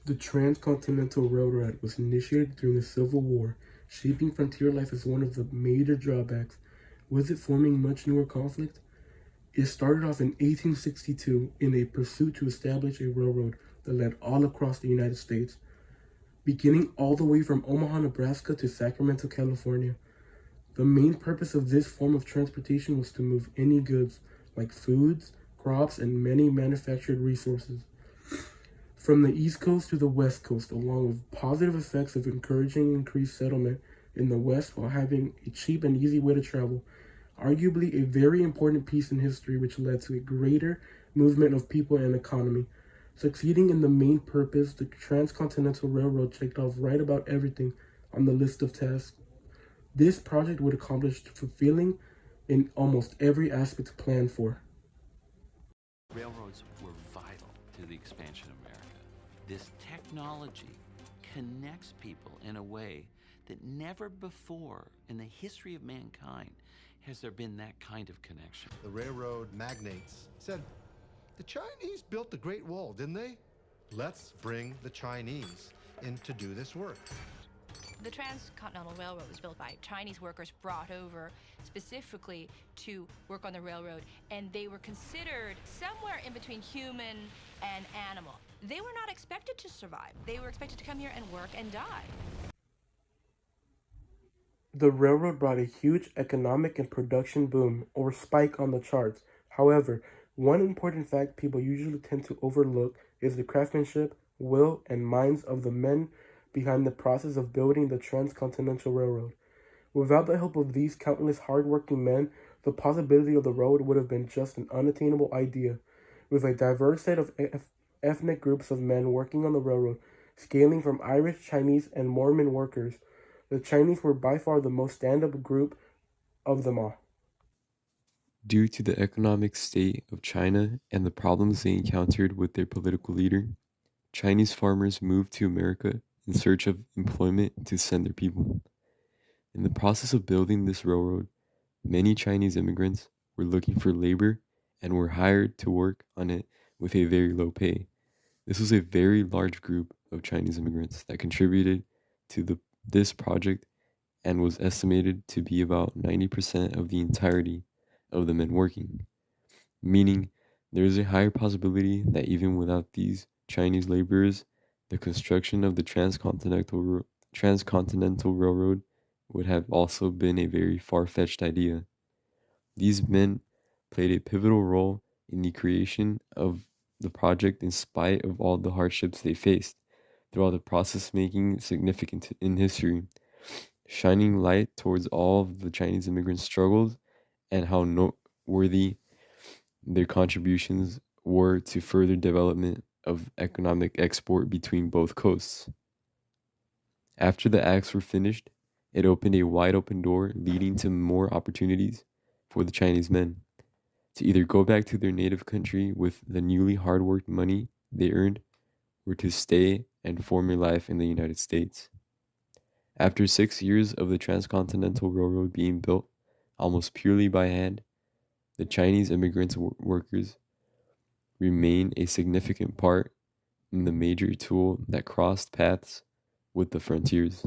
The Transcontinental Railroad Act was initiated during the Civil War, shaping frontier life as one of the major drawbacks. Was it forming much newer conflict? It started off in 1862 in a pursuit to establish a railroad that led all across the United States, beginning all the way from Omaha, Nebraska to Sacramento, California. The main purpose of this form of transportation was to move any goods, like foods, crops, and many manufactured resources, from the East Coast to the West Coast, along with positive effects of encouraging increased settlement in the West while having a cheap and easy way to travel. Arguably a very important piece in history which led to a greater movement of people and economy. Succeeding in the main purpose, the Transcontinental Railroad checked off right about everything on the list of tasks. This project would accomplish fulfilling in almost every aspect planned for. Railroads were vital to the expansion of America. This technology connects people in a way that never before in the history of mankind has there been that kind of connection. The railroad magnates said, the Chinese built the Great Wall, didn't they? Let's bring the Chinese in to do this work. The Transcontinental Railroad was built by Chinese workers brought over specifically to work on the railroad, and they were considered somewhere in between human and animal. They were not expected to survive. They were expected to come here and work and die. The railroad brought a huge economic and production boom, or spike on the charts. However, one important fact people usually tend to overlook is the craftsmanship, will, and minds of the men behind the process of building the Transcontinental Railroad. Without the help of these countless hard-working men, the possibility of the road would have been just an unattainable idea. With a diverse set of ethnic groups of men working on the railroad, scaling from Irish, Chinese, and Mormon workers, the Chinese were by far the most stand-up group of them all. Due to the economic state of China and the problems they encountered with their political leader, Chinese farmers moved to America in search of employment to send their people. In the process of building this railroad, many Chinese immigrants were looking for labor and were hired to work on it with a very low pay. This was a very large group of Chinese immigrants that contributed to this project and was estimated to be about 90% of the entirety of the men working, meaning there is a higher possibility that even without these Chinese laborers, the construction of the Transcontinental Railroad would have also been a very far-fetched idea. These men played a pivotal role in the creation of the project in spite of all the hardships they faced throughout the process, making it significant in history, shining light towards all of the Chinese immigrants' struggles and how noteworthy their contributions were to further development of economic export between both coasts. After the acts were finished, it opened a wide open door leading to more opportunities for the Chinese men to either go back to their native country with the newly hard worked money they earned or to stay and form a life in the United States. After 6 years of the Transcontinental Railroad being built almost purely by hand, the Chinese immigrant workers remain a significant part in the major tool that crossed paths with the frontiers.